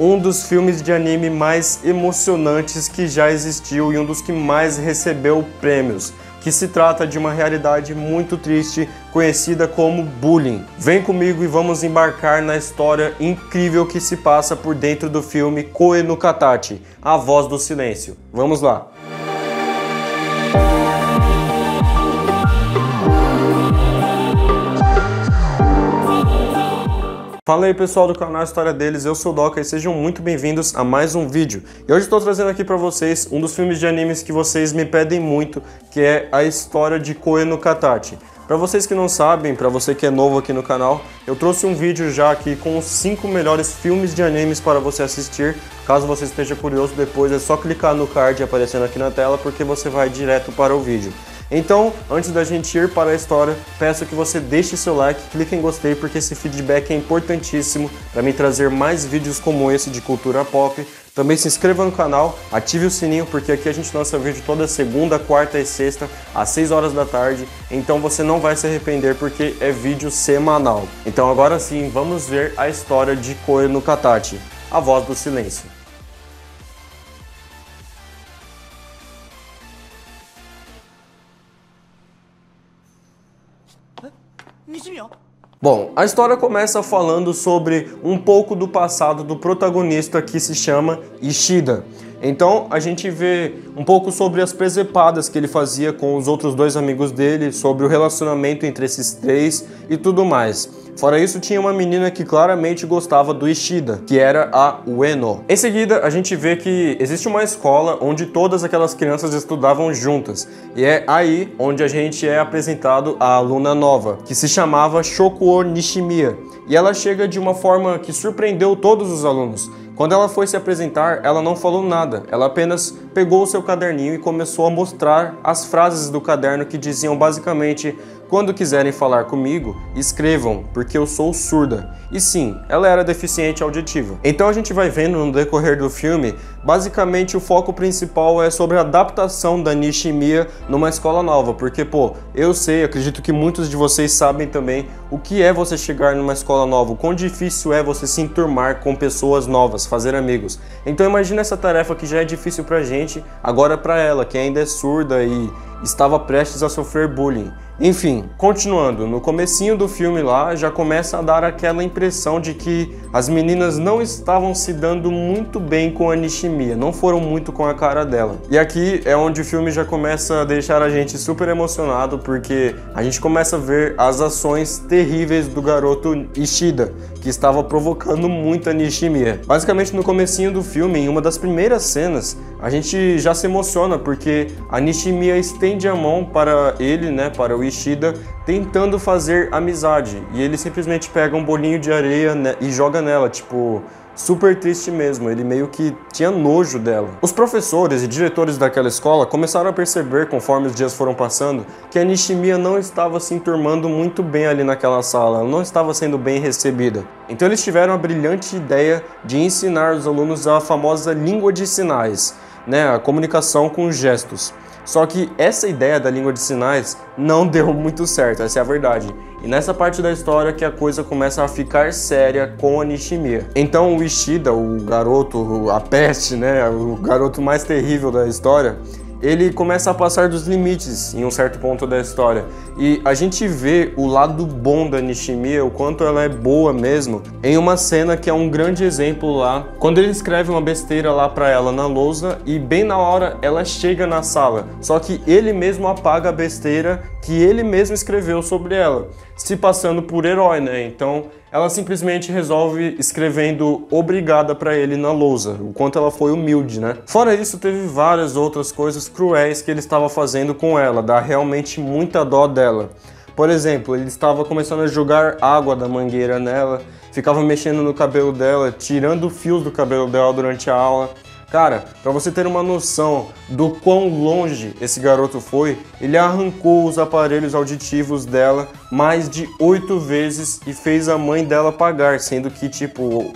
um dos filmes de anime mais emocionantes que já existiu e um dos que mais recebeu prêmios, que se trata de uma realidade muito triste conhecida como bullying. Vem comigo e vamos embarcar na história incrível que se passa por dentro do filme Koe no Katachi, A Voz do Silêncio. Vamos lá! Fala aí pessoal do canal História Deles, eu sou o Doca e sejam muito bem-vindos a mais um vídeo. E hoje estou trazendo aqui para vocês um dos filmes de animes que vocês me pedem muito, que é a história de Koe no Katachi. Para vocês que não sabem, para você que é novo aqui no canal, eu trouxe um vídeo já aqui com os 5 melhores filmes de animes para você assistir. Caso você esteja curioso, depois é só clicar no card aparecendo aqui na tela, porque você vai direto para o vídeo. Então, antes da gente ir para a história, peço que você deixe seu like, clique em gostei, porque esse feedback é importantíssimo para me trazer mais vídeos como esse de cultura pop. Também se inscreva no canal, ative o sininho, porque aqui a gente lança vídeo toda segunda, quarta e sexta, às 6 horas da tarde. Então você não vai se arrepender, porque é vídeo semanal. Então agora sim, vamos ver a história de Koe no Katachi, A Voz do Silêncio. Bom, a história começa falando sobre um pouco do passado do protagonista, que se chama Ishida. Então a gente vê um pouco sobre as presepadas que ele fazia com os outros dois amigos dele, sobre o relacionamento entre esses três e tudo mais. Fora isso, tinha uma menina que claramente gostava do Ishida, que era a Ueno. Em seguida, a gente vê que existe uma escola onde todas aquelas crianças estudavam juntas. E é aí onde a gente é apresentado a aluna nova, que se chamava Shokuo Nishimiya. E ela chega de uma forma que surpreendeu todos os alunos. Quando ela foi se apresentar, ela não falou nada. Ela apenas pegou o seu caderninho e começou a mostrar as frases do caderno que diziam basicamente: quando quiserem falar comigo, escrevam, porque eu sou surda. E sim, ela era deficiente auditiva. Então a gente vai vendo no decorrer do filme, basicamente o foco principal é sobre a adaptação da Nishimiya numa escola nova. Porque, eu sei, acredito que muitos de vocês sabem também o que é você chegar numa escola nova, o quão difícil é você se enturmar com pessoas novas, fazer amigos. Então imagina essa tarefa que já é difícil pra gente, agora pra ela, que ainda é surda e estava prestes a sofrer bullying. Enfim, continuando, no comecinho do filme lá, já começa a dar aquela impressão de que as meninas não estavam se dando muito bem com a Nishimiya, não foram muito com a cara dela. E aqui é onde o filme já começa a deixar a gente super emocionado, porque a gente começa a ver as ações terríveis do garoto Ishida, que estava provocando muito a Nishimiya. Basicamente, no comecinho do filme, em uma das primeiras cenas, a gente já se emociona, porque a Nishimiya estende a mão para ele, para o Ishida, tentando fazer amizade. E ele simplesmente pega um bolinho de areia, e joga nela, super triste mesmo, ele meio que tinha nojo dela. Os professores e diretores daquela escola começaram a perceber, conforme os dias foram passando, que a Nishimiya não estava se enturmando muito bem ali naquela sala, ela não estava sendo bem recebida. Então eles tiveram a brilhante ideia de ensinar os alunos a famosa língua de sinais, a comunicação com gestos. Só que essa ideia da língua de sinais não deu muito certo, essa é a verdade. E nessa parte da história que a coisa começa a ficar séria com a Nishimiya. Então o Ishida, o garoto, a peste, o garoto mais terrível da história, ele começa a passar dos limites em um certo ponto da história. E a gente vê o lado bom da Nishimiya, o quanto ela é boa mesmo, em uma cena que é um grande exemplo lá, quando ele escreve uma besteira lá pra ela na lousa e bem na hora ela chega na sala. Só que ele mesmo apaga a besteira que ele mesmo escreveu sobre ela, se passando por herói, Então ela simplesmente resolve escrevendo obrigada pra ele na lousa, o quanto ela foi humilde, Fora isso, teve várias outras coisas cruéis que ele estava fazendo com ela, dá realmente muita dó dela. Por exemplo, ele estava começando a jogar água da mangueira nela, ficava mexendo no cabelo dela, tirando fios do cabelo dela durante a aula. Cara, pra você ter uma noção do quão longe esse garoto foi, ele arrancou os aparelhos auditivos dela mais de 8 vezes e fez a mãe dela pagar, sendo que,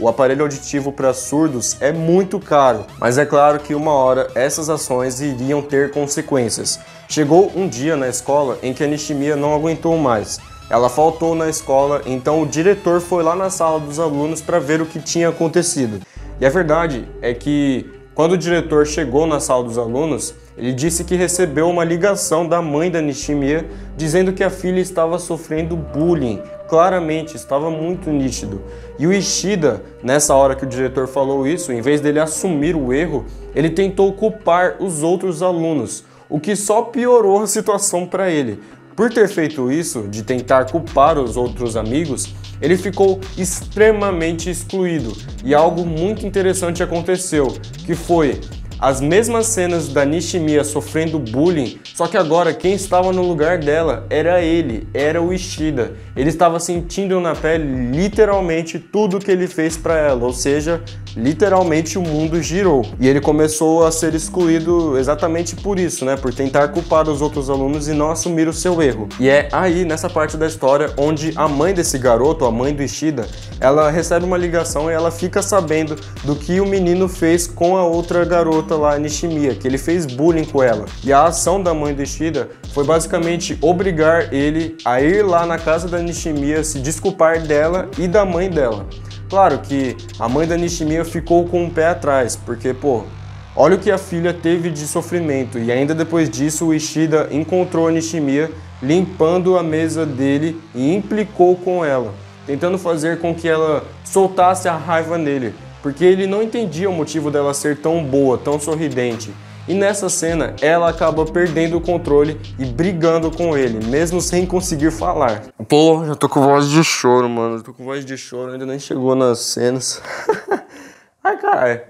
o aparelho auditivo para surdos é muito caro. Mas é claro que uma hora essas ações iriam ter consequências. Chegou um dia na escola em que a Nishimiya não aguentou mais. Ela faltou na escola, então o diretor foi lá na sala dos alunos para ver o que tinha acontecido. E a verdade é que quando o diretor chegou na sala dos alunos, ele disse que recebeu uma ligação da mãe da Nishimiya dizendo que a filha estava sofrendo bullying. Claramente, estava muito nítido. E o Ishida, nessa hora que o diretor falou isso, em vez dele assumir o erro, ele tentou culpar os outros alunos, o que só piorou a situação para ele. Por ter feito isso, de tentar culpar os outros amigos, ele ficou extremamente excluído. E algo muito interessante aconteceu, que foi as mesmas cenas da Nishimiya sofrendo bullying, só que agora quem estava no lugar dela era ele, era o Ishida. Ele estava sentindo na pele literalmente tudo que ele fez para ela, ou seja, literalmente o mundo girou. E ele começou a ser excluído exatamente por isso, né? Por tentar culpar os outros alunos e não assumir o seu erro. E é aí, nessa parte da história, onde a mãe desse garoto, a mãe do Ishida, ela recebe uma ligação e ela fica sabendo do que o menino fez com a outra garota lá, a Nishimiya, que ele fez bullying com ela. E a ação da mãe do Ishida foi basicamente obrigar ele a ir lá na casa da Nishimiya, se desculpar dela e da mãe dela. Claro que a mãe da Nishimiya ficou com o pé atrás, porque, pô, olha o que a filha teve de sofrimento. E ainda depois disso, o Ishida encontrou a Nishimiya limpando a mesa dele e implicou com ela, tentando fazer com que ela soltasse a raiva nele, porque ele não entendia o motivo dela ser tão boa, tão sorridente. E nessa cena, ela acaba perdendo o controle e brigando com ele, mesmo sem conseguir falar. Pô, já tô com voz de choro, mano. Tô com voz de choro, ainda nem chegou nas cenas. Ai, caralho.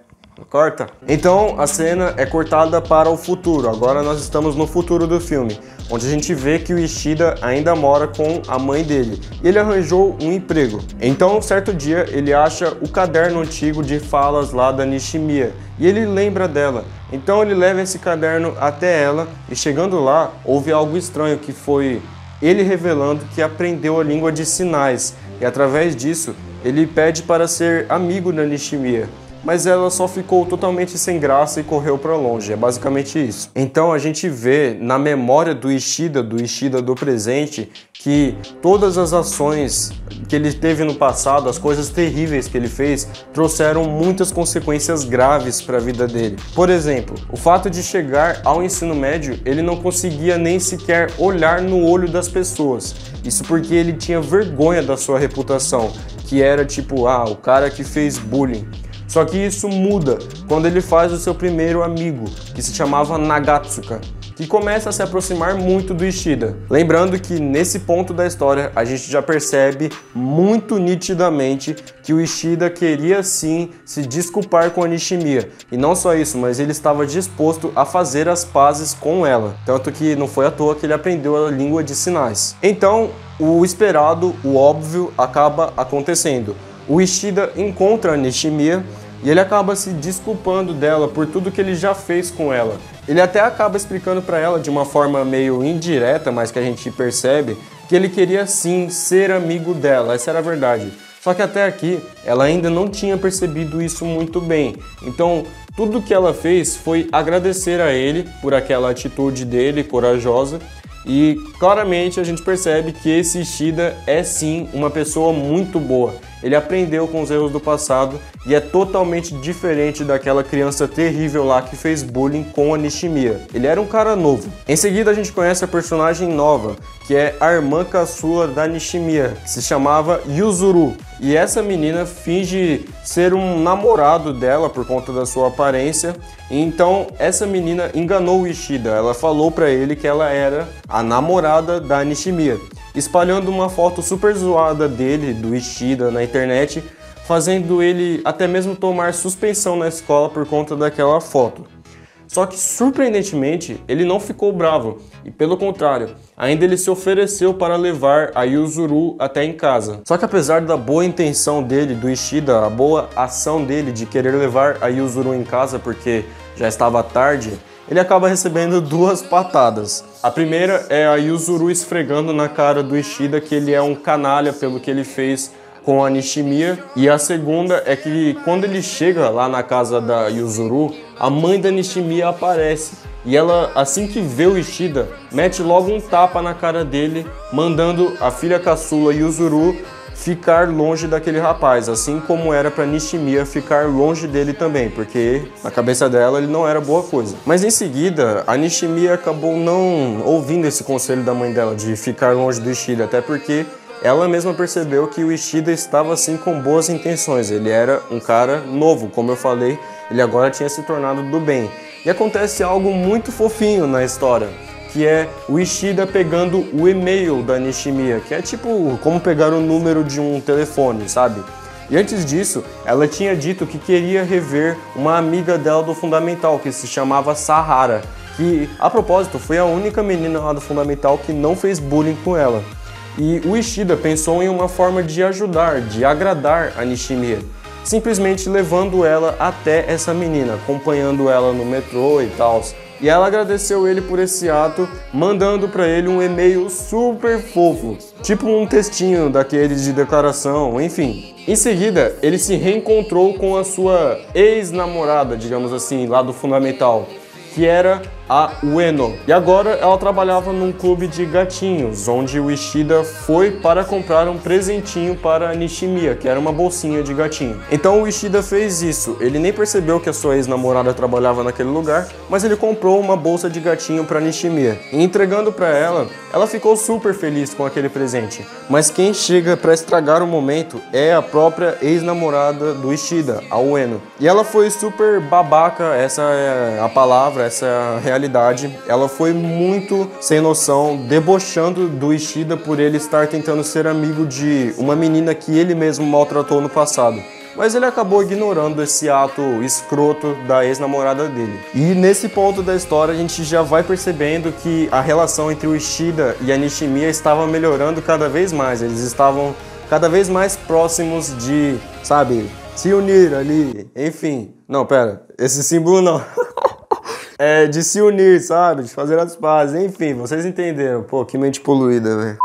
Corta. Então, a cena é cortada para o futuro. Agora nós estamos no futuro do filme, onde a gente vê que o Ishida ainda mora com a mãe dele. E ele arranjou um emprego. Então, certo dia, ele acha o caderno antigo de falas lá da Nishimiya. E ele lembra dela. Então, ele leva esse caderno até ela. E chegando lá, houve algo estranho, que foi ele revelando que aprendeu a língua de sinais. E através disso, ele pede para ser amigo da Nishimiya. Mas ela só ficou totalmente sem graça e correu para longe, é basicamente isso. Então a gente vê na memória do Ishida do presente, que todas as ações que ele teve no passado, as coisas terríveis que ele fez, trouxeram muitas consequências graves para a vida dele. Por exemplo, o fato de chegar ao ensino médio, ele não conseguia nem sequer olhar no olho das pessoas. Isso porque ele tinha vergonha da sua reputação, que era tipo, o cara que fez bullying. Só que isso muda quando ele faz o seu primeiro amigo, que se chamava Nagatsuka, que começa a se aproximar muito do Ishida. Lembrando que nesse ponto da história a gente já percebe muito nitidamente que o Ishida queria sim se desculpar com a Nishimiya. E não só isso, mas ele estava disposto a fazer as pazes com ela. Tanto que não foi à toa que ele aprendeu a língua de sinais. Então, o esperado, o óbvio, acaba acontecendo. O Ishida encontra a Nishimiya e ele acaba se desculpando dela por tudo que ele já fez com ela. Ele até acaba explicando para ela de uma forma meio indireta, mas que a gente percebe, que ele queria sim ser amigo dela, essa era a verdade. Só que até aqui ela ainda não tinha percebido isso muito bem. Então tudo que ela fez foi agradecer a ele por aquela atitude dele corajosa. E claramente a gente percebe que esse Ishida é sim uma pessoa muito boa. Ele aprendeu com os erros do passado e é totalmente diferente daquela criança terrível lá que fez bullying com a Nishimiya. Ele era um cara novo. Em seguida a gente conhece a personagem nova, que é a irmã caçula da Nishimiya, que se chamava Yuzuru. E essa menina finge ser um namorado dela por conta da sua aparência. Então essa menina enganou o Ishida. Ela falou pra ele que ela era a namorada da Nishimiya, espalhando uma foto super zoada dele, do Ishida, na internet, fazendo ele até mesmo tomar suspensão na escola por conta daquela foto. Só que, surpreendentemente, ele não ficou bravo, e pelo contrário, ainda ele se ofereceu para levar a Yuzuru até em casa. Só que apesar da boa intenção dele, do Ishida, a boa ação dele de querer levar a Yuzuru em casa porque já estava tarde, ele acaba recebendo duas patadas. A primeira é a Yuzuru esfregando na cara do Ishida que ele é um canalha pelo que ele fez com a Nishimiya. E a segunda é que quando ele chega lá na casa da Yuzuru, a mãe da Nishimiya aparece. E ela, assim que vê o Ishida, mete logo um tapa na cara dele, mandando a filha caçula Yuzuru ficar longe daquele rapaz, assim como era para Nishimiya ficar longe dele também, porque na cabeça dela ele não era boa coisa. Mas em seguida, a Nishimiya acabou não ouvindo esse conselho da mãe dela de ficar longe do Ishida, até porque ela mesma percebeu que o Ishida estava assim com boas intenções. Ele era um cara novo, como eu falei, ele agora tinha se tornado do bem. E acontece algo muito fofinho na história, que é o Ishida pegando o e-mail da Nishimiya, que é tipo como pegar o número de um telefone, sabe? E antes disso, ela tinha dito que queria rever uma amiga dela do Fundamental, que se chamava Sahara, que, a propósito, foi a única menina lá do Fundamental que não fez bullying com ela. E o Ishida pensou em uma forma de ajudar, de agradar a Nishimiya, simplesmente levando ela até essa menina, acompanhando ela no metrô e tal. E ela agradeceu ele por esse ato, mandando para ele um e-mail super fofo, tipo um textinho daqueles de declaração, enfim. Em seguida, ele se reencontrou com a sua ex-namorada, digamos assim, lá do Fundamental, que era a Ueno. E agora ela trabalhava num clube de gatinhos, onde o Ishida foi para comprar um presentinho para a Nishimiya, que era uma bolsinha de gatinho. Então o Ishida fez isso. Ele nem percebeu que a sua ex-namorada trabalhava naquele lugar, mas ele comprou uma bolsa de gatinho para Nishimiya. E entregando para ela, ela ficou super feliz com aquele presente. Mas quem chega para estragar o momento é a própria ex-namorada do Ishida, a Ueno. E ela foi super babaca, essa é a palavra, essa é a realidade. Ela foi muito sem noção, debochando do Ishida por ele estar tentando ser amigo de uma menina que ele mesmo maltratou no passado. Mas ele acabou ignorando esse ato escroto da ex-namorada dele. E nesse ponto da história a gente já vai percebendo que a relação entre o Ishida e a Nishimiya estava melhorando cada vez mais. Eles estavam cada vez mais próximos de, sabe, se unir ali, enfim. Não, pera, esse símbolo não. É de se unir, sabe? De fazer as pazes, enfim, vocês entenderam. Pô, que mente poluída, velho.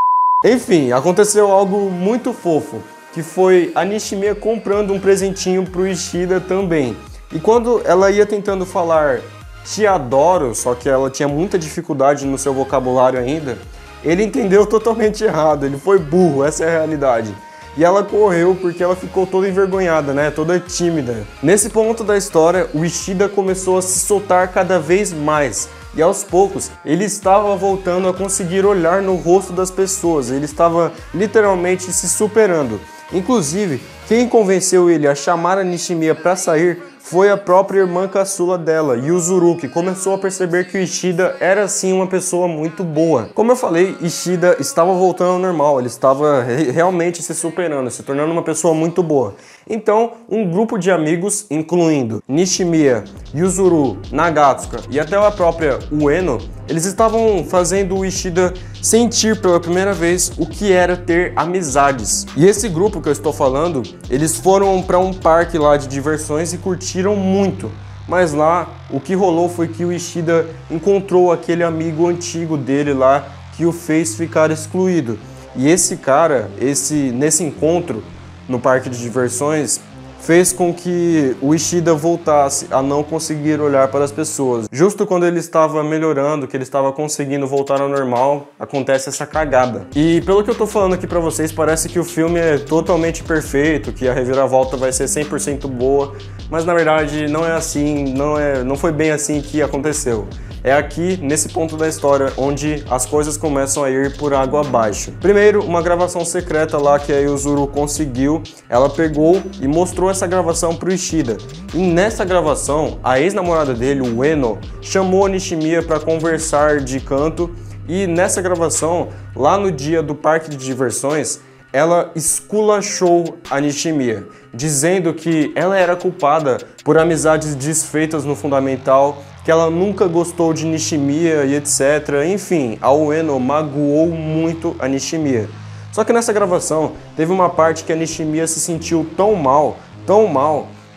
Enfim, aconteceu algo muito fofo, que foi a Nishimiya comprando um presentinho pro Ishida também. E quando ela ia tentando falar te adoro, só que ela tinha muita dificuldade no seu vocabulário ainda, ele entendeu totalmente errado, ele foi burro, essa é a realidade. E ela correu porque ela ficou toda envergonhada, né? Toda tímida. Nesse ponto da história, o Ishida começou a se soltar cada vez mais. E aos poucos, ele estava voltando a conseguir olhar no rosto das pessoas. Ele estava literalmente se superando. Inclusive, quem convenceu ele a chamar a Nishimiya para sair foi a própria irmã caçula dela, Yuzuru, que começou a perceber que o Ishida era sim uma pessoa muito boa. Como eu falei, Ishida estava voltando ao normal, ele estava realmente se superando, se tornando uma pessoa muito boa. Então, um grupo de amigos, incluindo Nishimiya, Yuzuru, Nagatsuka e até a própria Ueno, eles estavam fazendo o Ishida sentir pela primeira vez o que era ter amizades. E esse grupo que eu estou falando, eles foram para um parque lá de diversões e curtiram muito. Mas lá, o que rolou foi que o Ishida encontrou aquele amigo antigo dele lá que o fez ficar excluído. E esse cara, nesse encontro no parque de diversões, fez com que o Ishida voltasse a não conseguir olhar para as pessoas. Justo quando ele estava melhorando, que ele estava conseguindo voltar ao normal, acontece essa cagada. E pelo que eu tô falando aqui pra vocês, parece que o filme é totalmente perfeito, que a reviravolta vai ser 100% boa, mas na verdade não é assim, não foi bem assim que aconteceu. É aqui, nesse ponto da história, onde as coisas começam a ir por água abaixo. Primeiro, uma gravação secreta lá que a Yuzuru conseguiu, ela pegou e mostrou essa gravação pro Ishida. E nessa gravação, a ex-namorada dele, o Ueno, chamou a Nishimiya para conversar de canto. E nessa gravação, lá no dia do parque de diversões, ela esculachou a Nishimiya, dizendo que ela era culpada por amizades desfeitas no Fundamental, que ela nunca gostou de Nishimiya e etc. Enfim, a Ueno magoou muito a Nishimiya. Só que nessa gravação, teve uma parte que a Nishimiya se sentiu tão mal,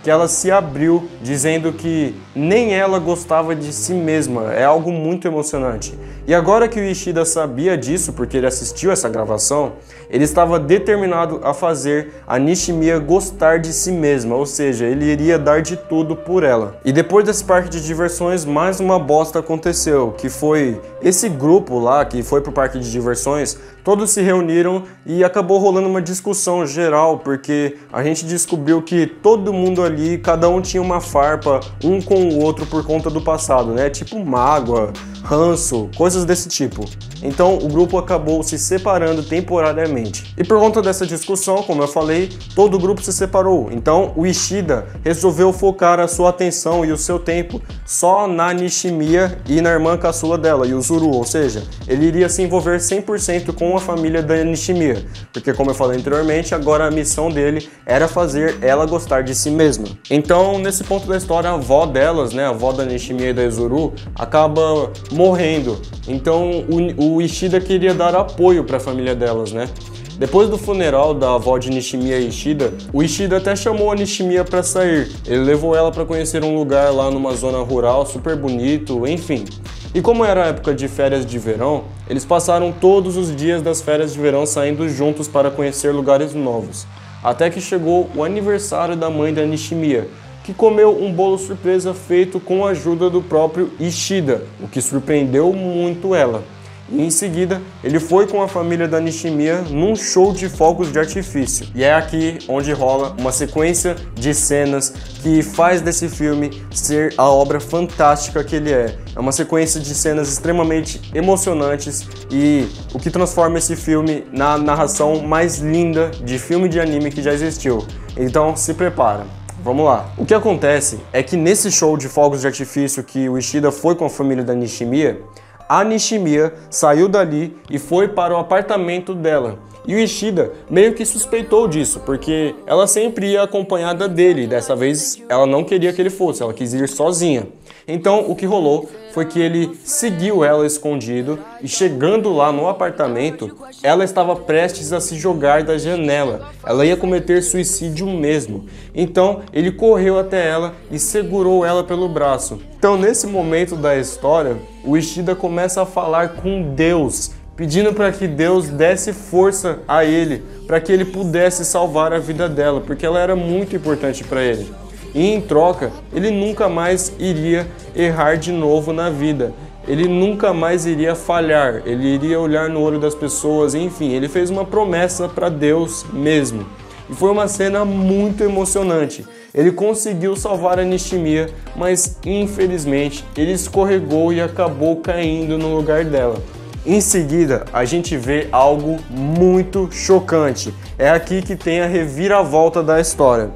que ela se abriu, dizendo que nem ela gostava de si mesma. É algo muito emocionante. E agora que o Ishida sabia disso, porque ele assistiu essa gravação, ele estava determinado a fazer a Nishimiya gostar de si mesma, ou seja, ele iria dar de tudo por ela. E depois desse parque de diversões, mais uma bosta aconteceu, que foi esse grupo lá, que foi pro parque de diversões, todos se reuniram e acabou rolando uma discussão geral, porque a gente descobriu que todo mundo ali, cada um tinha uma farpa um com o outro por conta do passado, né? Tipo mágoa, ranço, coisas desse tipo. Então o grupo acabou se separando temporariamente. E por conta dessa discussão, como eu falei, todo o grupo se separou. Então o Ishida resolveu focar a sua atenção e o seu tempo só na Nishimiya e na irmã caçula dela, Yuzuru, ou seja, ele iria se envolver 100% com a família da Nishimiya, porque como eu falei anteriormente, agora a missão dele era fazer ela gostar de si mesma. Então nesse ponto da história, a avó delas, né, a avó da Nishimiya e da Yuzuru, acaba morrendo. Então o Ishida queria dar apoio para a família delas, né? Depois do funeral da avó de Nishimiya e Ishida, o Ishida até chamou a Nishimiya para sair. Ele levou ela para conhecer um lugar lá numa zona rural super bonito, enfim. E como era a época de férias de verão, eles passaram todos os dias das férias de verão saindo juntos para conhecer lugares novos. Até que chegou o aniversário da mãe da Nishimiya, que comeu um bolo surpresa feito com a ajuda do próprio Ishida, o que surpreendeu muito ela. E em seguida, ele foi com a família da Nishimiya num show de fogos de artifício. E é aqui onde rola uma sequência de cenas que faz desse filme ser a obra fantástica que ele é. É uma sequência de cenas extremamente emocionantes e o que transforma esse filme na narração mais linda de filme de anime que já existiu. Então se prepara. Vamos lá. O que acontece é que nesse show de fogos de artifício que o Ishida foi com a família da Nishimiya, a Nishimiya saiu dali e foi para o apartamento dela. E o Ishida meio que suspeitou disso, porque ela sempre ia acompanhada dele. Dessa vez ela não queria que ele fosse, ela quis ir sozinha. Então o que rolou foi que ele seguiu ela escondido e chegando lá no apartamento, ela estava prestes a se jogar da janela. Ela ia cometer suicídio mesmo. Então ele correu até ela e segurou ela pelo braço. Então nesse momento da história, o Ishida começa a falar com Deus, pedindo para que Deus desse força a ele, para que ele pudesse salvar a vida dela, porque ela era muito importante para ele. E em troca, ele nunca mais iria errar de novo na vida. Ele nunca mais iria falhar, ele iria olhar no olho das pessoas, enfim, ele fez uma promessa para Deus mesmo. E foi uma cena muito emocionante. Ele conseguiu salvar a Nishimiya, mas infelizmente ele escorregou e acabou caindo no lugar dela. Em seguida, a gente vê algo muito chocante. É aqui que tem a reviravolta da história.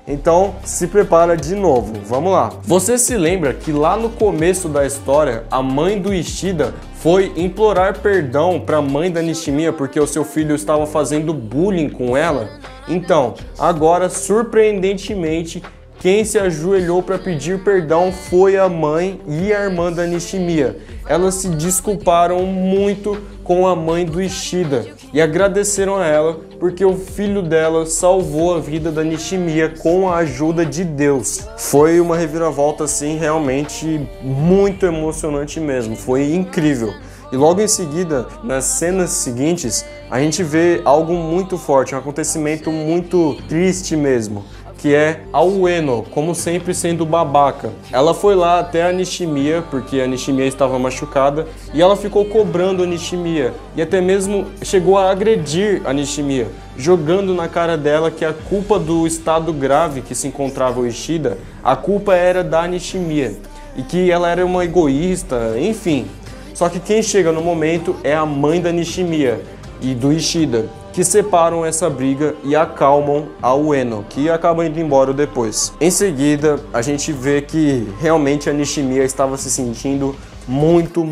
Então, se prepara de novo, vamos lá. Você se lembra que lá no começo da história, a mãe do Ishida foi implorar perdão para a mãe da Nishimiya porque o seu filho estava fazendo bullying com ela? Então, agora, surpreendentemente, quem se ajoelhou para pedir perdão foi a mãe e a irmã da Nishimiya. Elas se desculparam muito com a mãe do Ishida e agradeceram a ela porque o filho dela salvou a vida da Nishimiya com a ajuda de Deus. Foi uma reviravolta assim realmente muito emocionante mesmo, foi incrível. E logo em seguida, nas cenas seguintes, a gente vê algo muito forte, um acontecimento muito triste mesmo, que é a Ueno, como sempre sendo babaca. Ela foi lá até a Nishimiya, porque a Nishimiya estava machucada, e ela ficou cobrando a Nishimiya, e até mesmo chegou a agredir a Nishimiya, jogando na cara dela que a culpa do estado grave que se encontrava o Ishida, a culpa era da Nishimiya, e que ela era uma egoísta, enfim. Só que quem chega no momento é a mãe da Nishimiya e do Ishida, que separam essa briga e acalmam a Ueno, que acaba indo embora depois. Em seguida, a gente vê que realmente a Nishimiya estava se sentindo muito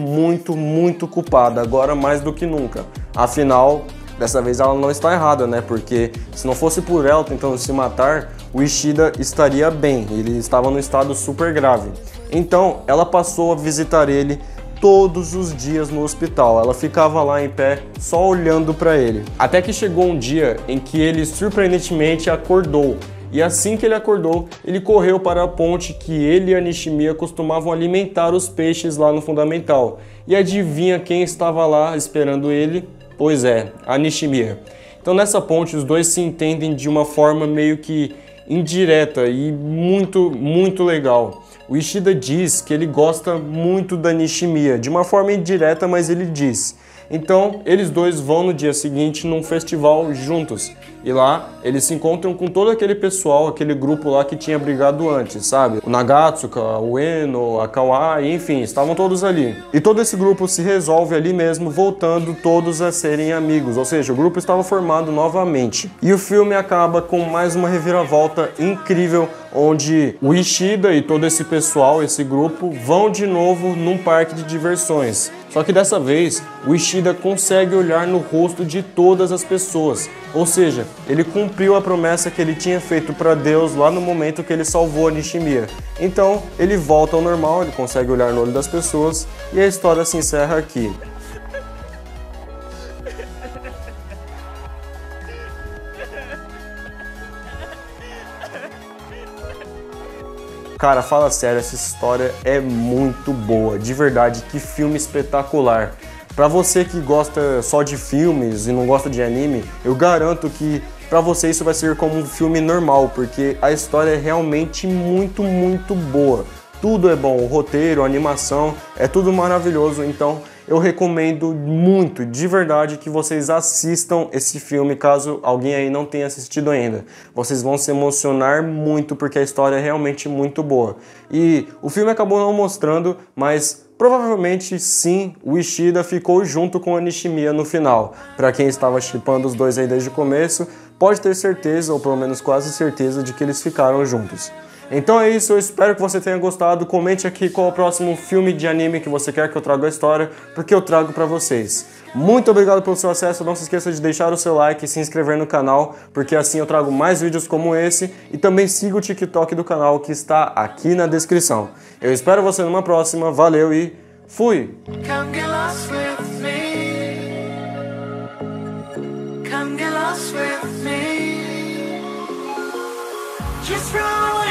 culpada, agora mais do que nunca. Afinal, dessa vez ela não está errada, né? Porque se não fosse por ela tentando se matar, o Ishida estaria bem, ele estava num estado super grave. Então, ela passou a visitar ele todos os dias no hospital. Ela ficava lá em pé, só olhando para ele. Até que chegou um dia em que ele surpreendentemente acordou. E assim que ele acordou, ele correu para a ponte que ele e a Nishimiya costumavam alimentar os peixes lá no Fundamental. E adivinha quem estava lá esperando ele? Pois é, a Nishimiya. Então nessa ponte os dois se entendem de uma forma meio que indireta e muito legal. O Ishida diz que ele gosta muito da Nishimiya, de uma forma indireta, mas ele diz. Então eles dois vão no dia seguinte num festival juntos. E lá eles se encontram com todo aquele pessoal, aquele grupo lá que tinha brigado antes, sabe? O Nagatsuka, o Eno, a Kawai, enfim, estavam todos ali. E todo esse grupo se resolve ali mesmo, voltando todos a serem amigos, ou seja, o grupo estava formado novamente. E o filme acaba com mais uma reviravolta incrível, onde o Ishida e todo esse pessoal, esse grupo, vão de novo num parque de diversões. Só que dessa vez, o Ishida consegue olhar no rosto de todas as pessoas. Ou seja, ele cumpriu a promessa que ele tinha feito para Deus lá no momento que ele salvou a Nishimiya. Então, ele volta ao normal, ele consegue olhar no olho das pessoas e a história se encerra aqui. Cara, fala sério, essa história é muito boa, de verdade, que filme espetacular. Pra você que gosta só de filmes e não gosta de anime, eu garanto que pra você isso vai ser como um filme normal, porque a história é realmente muito boa. Tudo é bom, o roteiro, a animação, é tudo maravilhoso, então eu recomendo muito, de verdade, que vocês assistam esse filme, caso alguém aí não tenha assistido ainda. Vocês vão se emocionar muito, porque a história é realmente muito boa. E o filme acabou não mostrando, mas provavelmente sim, o Ishida ficou junto com a Nishimiya no final. Para quem estava shippando os dois aí desde o começo, pode ter certeza, ou pelo menos quase certeza, de que eles ficaram juntos. Então é isso, eu espero que você tenha gostado. Comente aqui qual é o próximo filme de anime que você quer que eu traga a história, porque eu trago pra vocês. Muito obrigado pelo seu acesso, não se esqueça de deixar o seu like e se inscrever no canal, porque assim eu trago mais vídeos como esse, e também siga o TikTok do canal que está aqui na descrição. Eu espero você numa próxima, valeu e fui! Come get lost with me. Just run away.